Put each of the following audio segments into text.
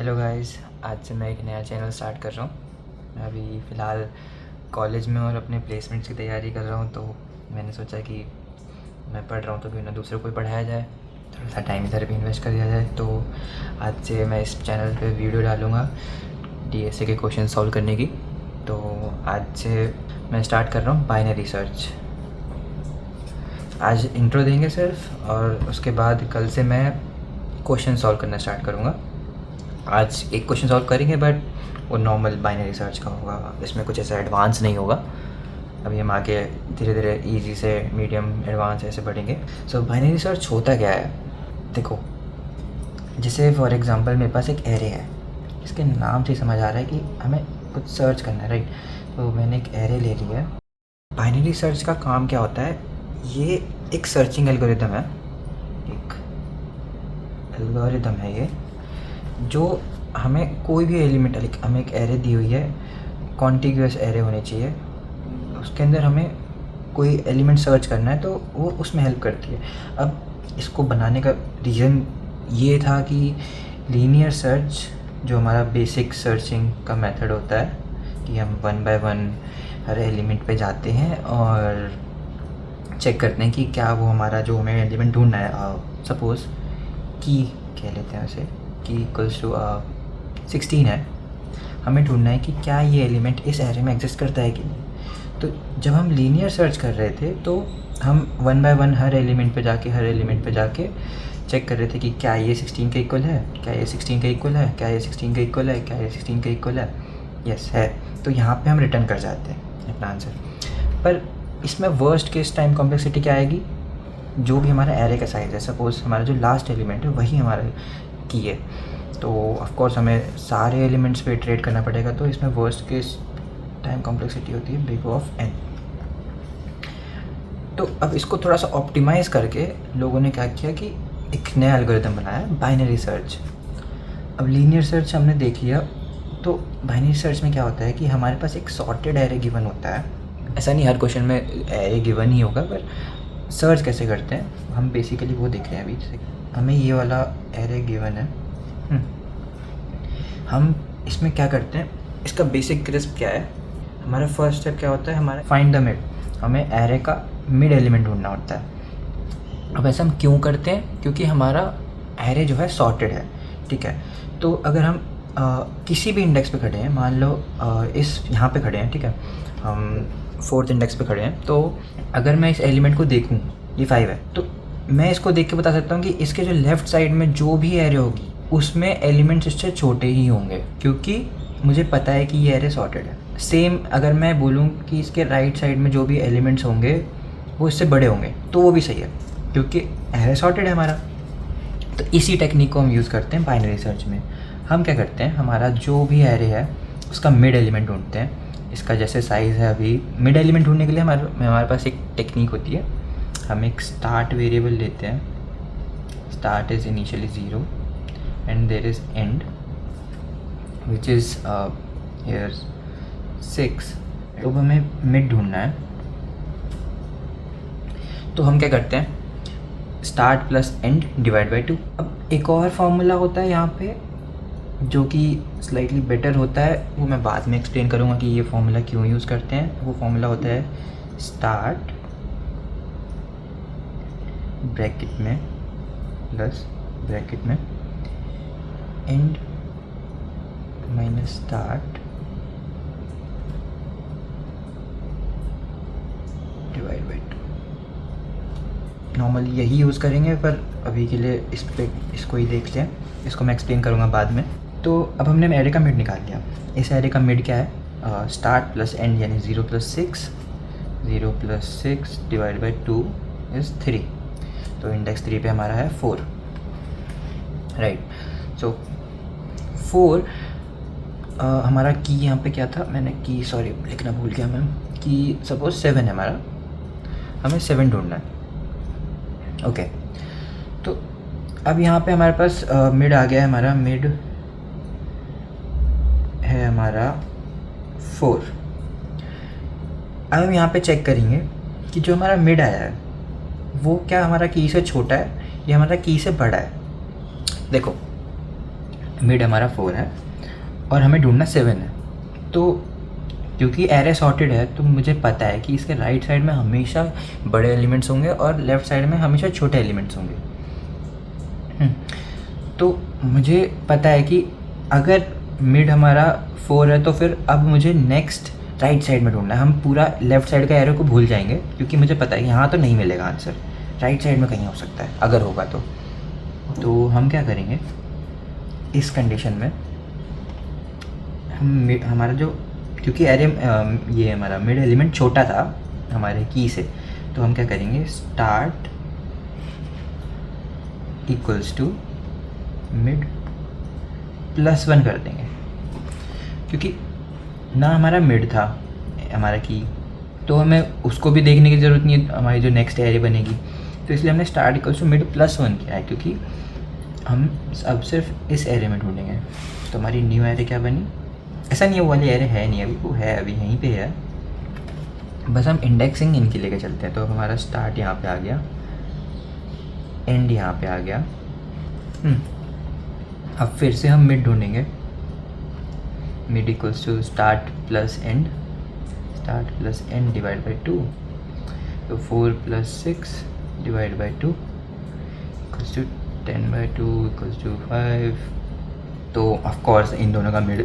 Hello guys, आज से मैं एक नया चैनल स्टार्ट कर रहा हूँ। मैं अभी फ़िलहाल कॉलेज में और अपने प्लेसमेंट्स की तैयारी कर रहा हूँ, तो मैंने सोचा कि मैं पढ़ रहा हूँ तो क्यों ना दूसरों को ही पढ़ाया जाए, थोड़ा सा टाइम इधर भी इन्वेस्ट कर दिया जाए। तो आज से मैं इस चैनल पे वीडियो डालूँगा डीएसए के क्वेश्चन सॉल्व करने की। तो आज से मैं स्टार्ट कर रहा हूँ बाइनरी सर्च। आज इंट्रो देंगे सिर्फ, और उसके बाद कल से मैं क्वेश्चन सॉल्व करना स्टार्ट करूँगा। आज एक क्वेश्चन सॉल्व करेंगे बट वो नॉर्मल बाइनरी सर्च का होगा, इसमें कुछ ऐसा एडवांस नहीं होगा। अभी हम आगे धीरे धीरे इजी से मीडियम एडवांस ऐसे बढ़ेंगे। सो बाइनरी सर्च होता क्या है, देखो, जैसे फॉर एग्जांपल मेरे पास एक एरे है, इसके नाम से समझ आ रहा है कि हमें कुछ सर्च करना है, राइट। तो मैंने एक एरे ले लिया है। बाइनरी सर्च का काम क्या होता है, ये एक सर्चिंग एल्गोरिदम है, एक एल्गोरिदम है ये, जो हमें कोई भी एलिमेंट, हमें एक एरे दी हुई है, कॉन्टिग्यूअस एरे होनी चाहिए, उसके अंदर हमें कोई एलिमेंट सर्च करना है तो वो उसमें हेल्प करती है। अब इसको बनाने का रीज़न ये था कि लीनियर सर्च जो हमारा बेसिक सर्चिंग का मेथड होता है कि हम one by one her element पे जाते हैं और चेक करते हैं कि क्या वो हमारा जो हमें एलिमेंट ढूंढना है, सपोज़ की कह लेते हैं उसे, की इक्वल्स टू 16 है, हमें ढूंढना है कि क्या ये एलिमेंट इस एरे में एग्जिस्ट करता है कि नहीं। तो जब हम लीनियर सर्च कर रहे थे तो हम one by one her element पे जाके चेक कर रहे थे कि क्या ये 16 के इक्वल है, क्या ये 16 के इक्वल है, क्या ये 16 के इक्वल है, क्या ये 16 के इक्वल है, यस है। तो यहाँ पे हम रिटर्न कर जाते हैं अपना आंसर। पर इसमें वर्स्ट केस टाइम कॉम्प्लेक्सिटी क्या आएगी, जो भी हमारा एरे का साइज़ है, सपोज़ हमारा जो लास्ट एलिमेंट है वही हमारा की है, तो ऑफ कोर्स हमें सारे एलिमेंट्स पे इटरेट करना पड़ेगा। तो इसमें वर्स्ट केस टाइम कॉम्प्लेक्सिटी होती है बिग ऑफ n। तो अब इसको थोड़ा सा ऑप्टिमाइज़ करके लोगों ने क्या किया कि एक नया एल्गोरिदम बनाया, बाइनरी सर्च। अब लीनियर सर्च हमने देख लिया, तो बाइनरी सर्च में क्या होता है कि हमारे पास एक सॉर्टेड एरे गिवन होता है। ऐसा नहीं हर क्वेश्चन में एरे गिवन ही होगा, पर सर्च कैसे करते हैं हम बेसिकली वो देख रहे हैं अभी। जैसे हमें ये वाला एरे गिवन है, हम इसमें क्या करते हैं, इसका बेसिक क्रिस्प क्या है, हमारा फर्स्ट स्टेप क्या होता है, हमारा फाइंड द मिड, हमें एरे का मिड एलिमेंट ढूंढना होता है। अब ऐसा हम क्यों करते हैं, क्योंकि हमारा एरे जो है सॉर्टेड है, ठीक है। तो अगर हम किसी भी इंडेक्स पे खड़े हैं, मान लो इस यहाँ पे खड़े हैं, ठीक है, हम 4th इंडेक्स पे खड़े हैं, तो अगर मैं इस एलिमेंट को देखूँ, ये 5 है, तो मैं इसको देख के बता सकता हूँ कि इसके जो लेफ़्ट साइड में जो भी एरे होगी उसमें एलिमेंट्स इससे छोटे ही होंगे, क्योंकि मुझे पता है कि ये एरे सॉर्टेड है। सेम अगर मैं बोलूँ कि इसके राइट साइड में जो भी एलिमेंट्स होंगे वो इससे बड़े होंगे, तो वो भी सही है, क्योंकि एरे सॉर्टेड है हमारा। तो इसी टेक्निक को हम यूज़ करते हैं बाइनरी सर्च में। हम क्या करते हैं, हमारा जो भी एरे है उसका मिड एलिमेंट ढूंढते हैं। इसका जैसे साइज़ है, अभी मिड एलिमेंट ढूंढने के लिए हमारे पास एक टेक्निक होती है, हम एक स्टार्ट वेरिएबल लेते हैं, start is initially 0 and there is end which is here 6। तो हमें मिड ढूंढना है, तो हम क्या करते हैं, start plus end divide by 2। अब एक और फार्मूला होता है यहाँ पे जो कि स्लाइटली बेटर होता है, वो मैं बाद में एक्सप्लेन करूँगा कि ये फार्मूला क्यों यूज़ करते हैं। वो फार्मूला होता है स्टार्ट ब्रैकेट में प्लस ब्रैकेट में and minus start divide by 2। Normally यही यूज़ करेंगे, पर अभी के लिए इसको ही देख लें, इसको मैं एक्सप्लेन करूँगा बाद में। तो अब हमने एरे का मिड निकाल लिया। इस एरे का मिड क्या है, स्टार्ट प्लस एंड यानी 0 + 6, 0 + 6 डिवाइड बाई 2 इज़ 3। तो इंडेक्स 3 पे हमारा है 4, राइट। सो 4 हमारा की यहाँ पे क्या था, मैंने की सॉरी लिखना भूल गया मैं, कि सपोज 7 है हमारा, हमें 7 ढूंढना है, ओके। तो अब यहाँ पे हमारे पास मिड आ गया है, हमारा मिड है हमारा 4। अब हम यहाँ पे चेक करेंगे कि जो हमारा मिड आया है वो क्या हमारा की से छोटा है या हमारा की से बड़ा है। देखो मिड हमारा 4 है और हमें ढूंढना 7 है। तो क्योंकि एरे सॉर्टेड है तो मुझे पता है कि इसके राइट साइड में हमेशा बड़े एलिमेंट्स होंगे और लेफ़्ट साइड में हमेशा छोटे एलिमेंट्स होंगे। तो मुझे पता है कि अगर मिड हमारा 4 है तो फिर अब मुझे नेक्स्ट राइट साइड में ढूंढना है। हम पूरा लेफ़्ट साइड का एरो को भूल जाएंगे क्योंकि मुझे पता है यहाँ तो नहीं मिलेगा आंसर, राइट साइड में कहीं हो सकता है अगर होगा तो हम क्या करेंगे इस कंडीशन में, हम हमारा जो, क्योंकि एरे ये हमारा मिड एलिमेंट छोटा था हमारे की से, तो हम क्या करेंगे स्टार्ट इक्वल्स टू मिड +1 कर देंगे, क्योंकि ना हमारा मिड था हमारा की, तो हमें उसको भी देखने की ज़रूरत नहीं है हमारी जो नेक्स्ट एरे बनेगी। तो इसलिए हमने स्टार्ट इक्वल्स टू मिड +1 किया है, क्योंकि हम अब सिर्फ इस एरे में ढूंढेंगे। तो हमारी न्यू एरे क्या बनी, ऐसा नहीं है वो वाली एरे है नहीं अभी, वो है अभी यहीं पे है, बस हम इंडेक्सिंग इनकी लेके चलते हैं। तो हमारा स्टार्ट यहाँ पे आ गया, एंड यहाँ पे आ गया। अब फिर से हम मिड ढूंढेंगे, mid equals to start plus end, start plus end divide by 2, तो 4 + 6 divide by 2 equals to 10/2 equals to 5। तो ऑफ कोर्स इन दोनों का मिड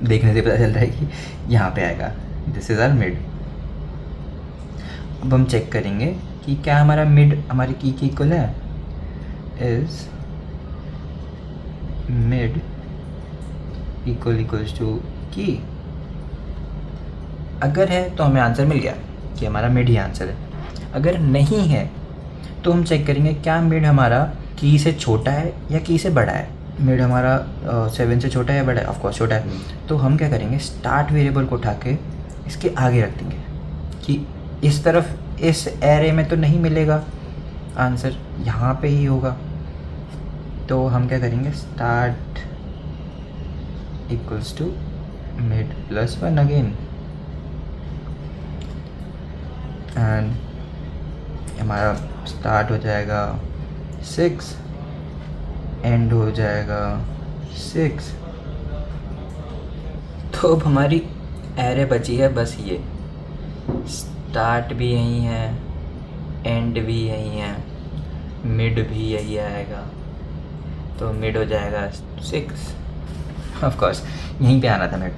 देखने से पता चल रहा है कि यहाँ पे आएगा, दिस इज़ आवर मिड। अब हम चेक करेंगे कि क्या हमारा मिड हमारी की के इक्वल है, इज़ मिड इक्वल्स टू की। अगर है तो हमें आंसर मिल गया कि हमारा मिड ही आंसर है। अगर नहीं है तो हम चेक करेंगे क्या मिड हमारा की से छोटा है या की से बड़ा है। मिड हमारा 7 से छोटा है या बड़ा है, ऑफकोर्स छोटा है। तो हम क्या करेंगे स्टार्ट वेरिएबल को उठा के इसके आगे रख देंगे कि इस तरफ इस एरे में तो नहीं मिलेगा आंसर, यहाँ पे ही होगा। तो हम क्या करेंगे start equals to mid +1 again, end हमारा स्टार्ट हो जाएगा 6, एंड हो जाएगा 6। तो अब हमारी एरे बची है बस ये, स्टार्ट भी यहीं है, एंड भी यहीं है, मिड भी यही आएगा, तो मिड हो जाएगा 6। ऑफ कोर्स यहीं पे आना था मिड।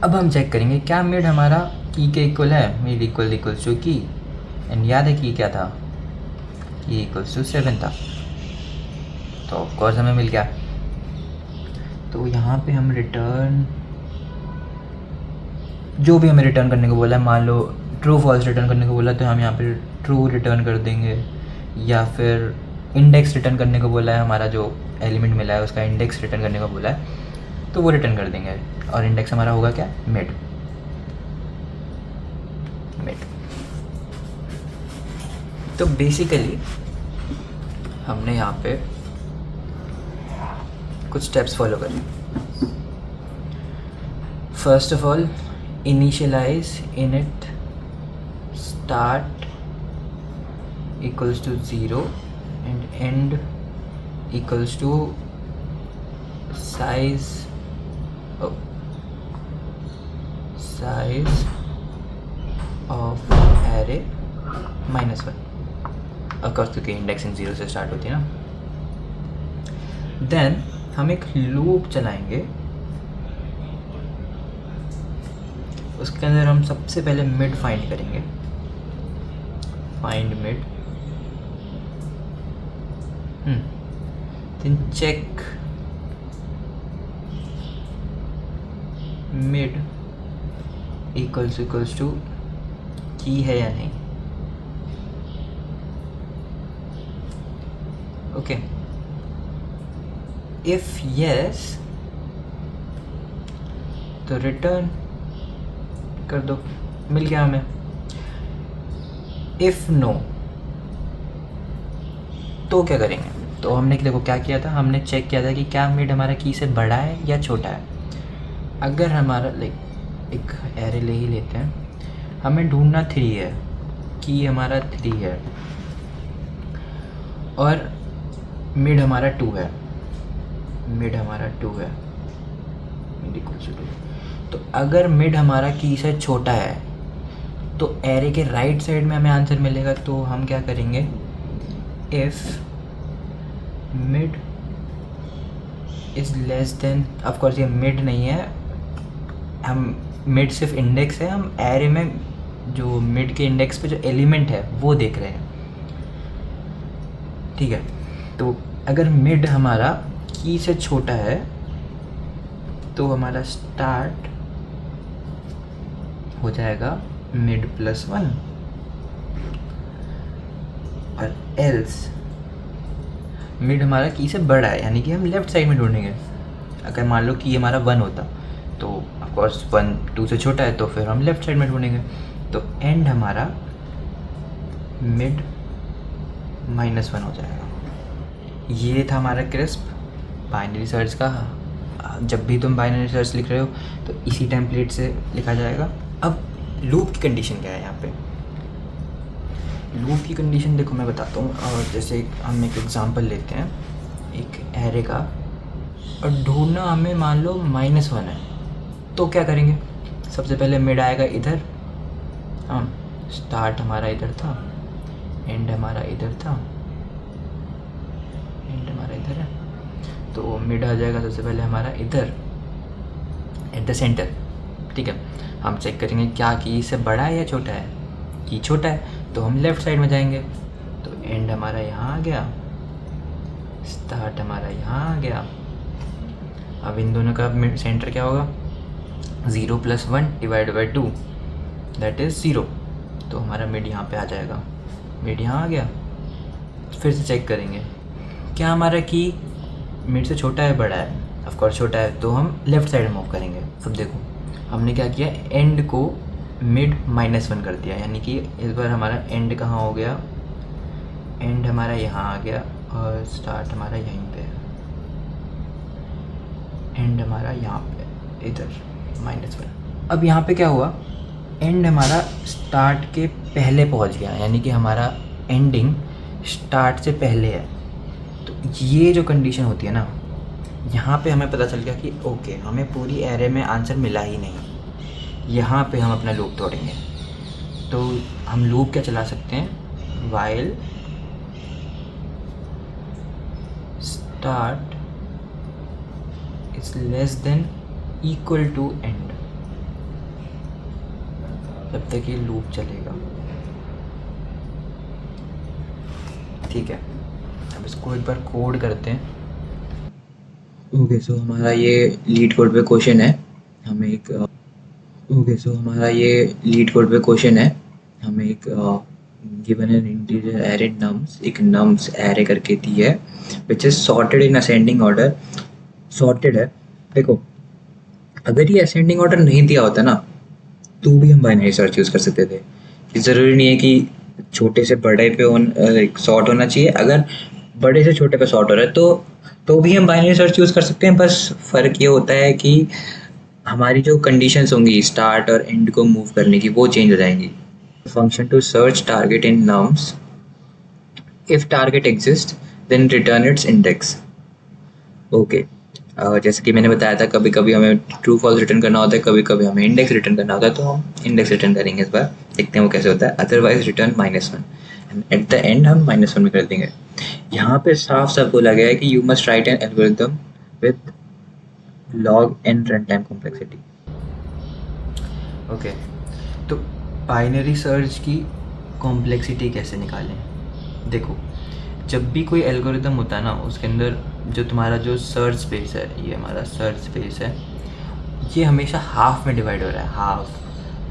अब हम चेक करेंगे क्या मिड हमारा की के इक्वल है, मिड इक्वल्स टू की, एंड याद है की क्या था, की इक्वल्स टू 7 था, तो ऑफ कोर्स हमें मिल गया। तो यहाँ पे हम रिटर्न, जो भी हमें रिटर्न करने को बोला है, मान लो ट्रू फॉल्स रिटर्न करने को बोला तो हम यहाँ पे ट्रू रिटर्न कर देंगे, या फिर इंडेक्स रिटर्न करने को बोला है, हमारा जो एलिमेंट मिला है उसका इंडेक्स रिटर्न करने को बोला है तो वो रिटर्न कर देंगे, और इंडेक्स हमारा होगा क्या, मिड। तो बेसिकली हमने यहाँ पे कुछ स्टेप्स फॉलो करें। First of all initialize init start equals to 0 end end equals to size of array -1, of course क्योंकि इंडेक्सिंग 0 से स्टार्ट होती है ना। देन हम एक लूप चलाएंगे, उसके अंदर हम सबसे पहले मिड फाइंड करेंगे, find mid, then check mid equals to key है या नहीं। ओके, इफ यस तो रिटर्न कर दो, मिल गया हमें। इफ नो तो क्या करेंगे, तो हमने देखो क्या किया था, हमने चेक किया था कि क्या मिड हमारा की से बड़ा है या छोटा है। अगर हमारा एक एरे ले ही लेते हैं, हमें ढूंढना 3 है, की हमारा 3 है और मिड हमारा 2 है, मिड हमारा 2 है, मिड इक्वल टू 2। तो अगर मिड हमारा की से छोटा है तो एरे के राइट साइड में हमें आंसर मिलेगा। तो हम क्या करेंगे, if mid is less than, of course ये मिड नहीं है, हम मिड सिर्फ इंडेक्स है, हम एरे में जो मिड के इंडेक्स पे जो एलिमेंट है वो देख रहे हैं, ठीक है। तो अगर मिड हमारा की से छोटा है तो हमारा स्टार्ट हो जाएगा मिड प्लस 1, और एल्स मिड हमारा की से बड़ा है, यानी कि हम लेफ़्ट साइड में ढूंढेंगे। अगर मान लो कि हमारा 1 होता तो ऑफकोर्स 1 2 से छोटा है, तो फिर हम लेफ़्ट साइड में ढूंढेंगे। तो एंड हमारा मिड -1 हो जाएगा। ये था हमारा क्रिस्प बाइनरी सर्च का। जब भी तुम बाइनरी सर्च लिख रहे हो तो इसी टेम्पलेट से लिखा जाएगा। अब लूप की कंडीशन क्या है यहाँ पे? लूप की कंडीशन देखो मैं बताता हूँ। और जैसे हम एक एग्जांपल लेते हैं एक एरे का, और ढूंढना हमें मान लो -1 है, तो क्या करेंगे? सबसे पहले मिड आएगा इधर, हम स्टार्ट हमारा इधर था, एंड हमारा इधर था, एंड हमारा इधर है, तो मिड आ जाएगा सबसे पहले हमारा इधर एट द सेंटर, ठीक है। हम चेक करेंगे क्या की से बड़ा है या छोटा है। की छोटा है तो हम लेफ़्ट साइड में जाएंगे, तो एंड हमारा यहाँ आ गया, स्टार्ट हमारा यहाँ आ गया। अब इन दोनों का मिड सेंटर क्या होगा? 0 + 1 / 2 दैट इज़ 0। तो हमारा मिड यहाँ पे आ जाएगा, मिड यहाँ आ गया। फिर से चेक करेंगे क्या हमारा की मिड से छोटा है बड़ा है। ऑफकोर्स छोटा है तो हम लेफ़्ट साइड मूव करेंगे। अब देखो हमने क्या किया, एंड को मिड -1 कर दिया, यानी कि इस बार हमारा एंड कहाँ हो गया? एंड हमारा यहाँ आ गया, और स्टार्ट हमारा यहीं पे है, एंड हमारा यहाँ पे इधर -1। अब यहाँ पे क्या हुआ, एंड हमारा स्टार्ट के पहले पहुँच गया, यानी कि हमारा एंडिंग स्टार्ट से पहले है। तो ये जो कंडीशन होती है ना, यहाँ पे हमें पता चल गया कि ओके हमें पूरी एरे में आंसर मिला ही नहीं। यहाँ पे हम अपना लूप तोड़ेंगे। तो हम लूप क्या चला सकते हैं, while start is less than equal to end, तब तक ये लूप चलेगा, ठीक है। अब इसको एक बार कोड करते हैं। ओके सो हमारा ये लीड कोड पे क्वेश्चन है, हमें एक हमें एक given an integer array nums, एक नम्स एरे करके दी है which is sorted in ascending order. Sorted है, देखो अगर ये असेंडिंग ऑर्डर नहीं दिया होता ना तो भी हम बाइनरी सर्च यूज़ कर सकते थे। ये ज़रूरी नहीं है कि छोटे से बड़े पे सॉर्ट होना चाहिए। अगर बड़े से छोटे पे सॉर्ट हो रहा है तो भी हम बाइनरी सर्च यूज़ कर सकते हैं। बस फ़र्क ये होता है कि हमारी जो कंडीशंस होंगी स्टार्ट और एंड को मूव करने की, वो चेंज हो जाएंगी। Function to search target in nums, if target exist then return its index. Okay, जैसे कि मैंने बताया था कभी कभी हमें ट्रू फॉल्स रिटर्न करना होता है, कभी कभी हमें इंडेक्स रिटर्न करना होता है, तो हम इंडेक्स रिटर्न करेंगे। इस बार देखते हैं वो कैसे होता है। Otherwise return -1, and at the end हम -1 में कर देंगे। यहाँ पे साफ साफ बोला गया है कि you must write an algorithm with log n runtime complexity। Okay, तो बाइनरी सर्च की कॉम्प्लेक्सिटी कैसे निकालें? देखो जब भी कोई एल्गोरिथम होता है ना, उसके अंदर जो तुम्हारा जो सर्च स्पेस है, ये हमारा सर्च स्पेस है, ये हमेशा हाफ में डिवाइड हो रहा है। हाफ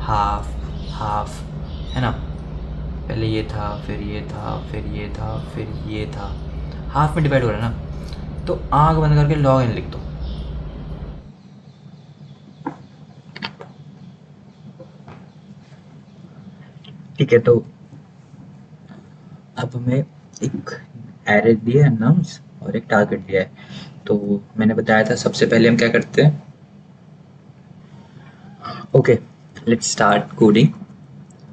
हाफ हाफ, है ना। पहले ये था, फिर ये था, फिर ये था, फिर ये था, हाफ में डिवाइड हो रहा है ना। तो आँख बंद करके log n लिख दो। ठीक है, तो अब हमें एक एरे दिया है नम्स और एक टारगेट दिया है। तो मैंने बताया था सबसे पहले हम क्या करते हैं। Okay, let's start coding.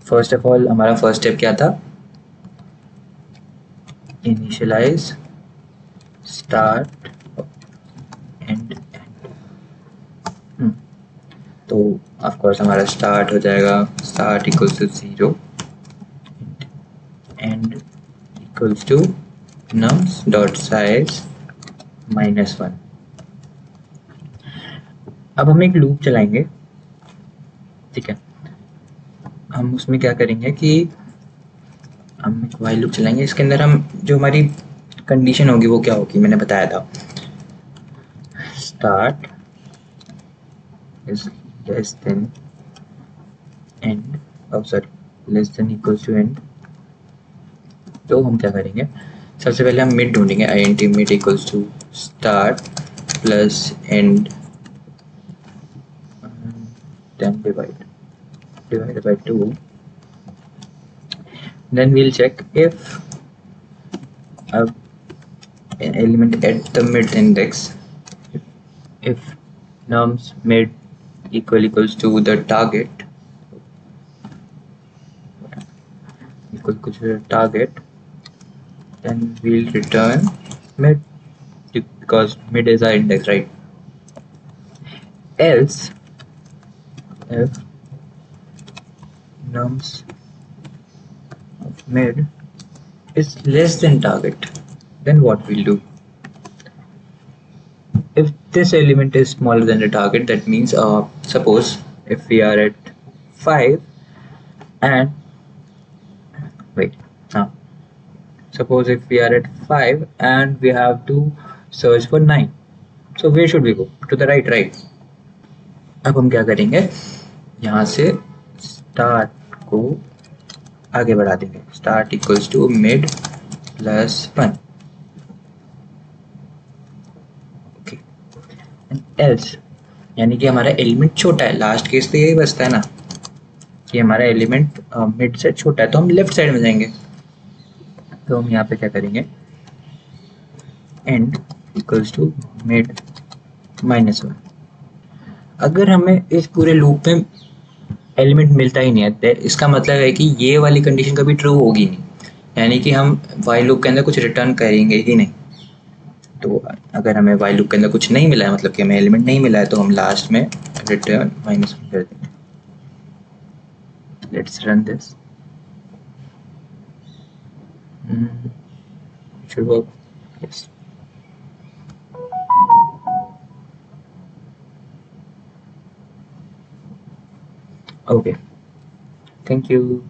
First of all हमारा फर्स्ट स्टेप क्या था, इनिशियलाइज स्टार्ट तो ऑफकोर्स हमारा स्टार्ट हो जाएगा, start equals to 0 end equals to nums dot size -1। अब हम एक लूप चलाएंगे, ठीक है। हम उसमें क्या करेंगे कि हम एक वाइल लूप चलाएंगे, इसके अंदर हम जो हमारी कंडीशन होगी वो क्या होगी, मैंने बताया था start is less than end, sorry less than equals to end. तो हम क्या करेंगे, सबसे पहले हम मिड ढूंढेंगे, int mid equals to start plus end then divide by 2, then we'll check if an element at the mid index, if nums mid equals to the target then we'll return mid, because mid is our index, right? Else if nums of mid is less than target, then what we'll do, if this element is smaller than the target, that means suppose if we are at 5 and wait now suppose if we are at 5 and we have to search for 9, so where should we go? To the right. अब हम क्या करेंगे, यहाँ से start को आगे बढ़ा देंगे, start equals to mid plus 1, okay. And else यानी कि हमारा एलिमेंट छोटा है, लास्ट केस तो यही बचता है ना कि हमारा एलिमेंट मिड से छोटा है, तो हम लेफ्ट साइड में जाएंगे। तो हम यहाँ पे क्या करेंगे, एंड इक्वल्स टू मिड -1। अगर हमें इस पूरे लूप में एलिमेंट मिलता ही नहीं है, इसका मतलब है कि ये वाली कंडीशन कभी ट्रू होगी नहीं, यानी कि हम वाइल लूप के अंदर कुछ रिटर्न करेंगे ही नहीं। तो अगर हमें वाइल लूप के अंदर कुछ नहीं मिला है, मतलब कि हमें एलिमेंट नहीं मिला है, तो हम लास्ट में रिटर्न -1 कर देंगे। Let's run this, should work, yes. Okay, thank you.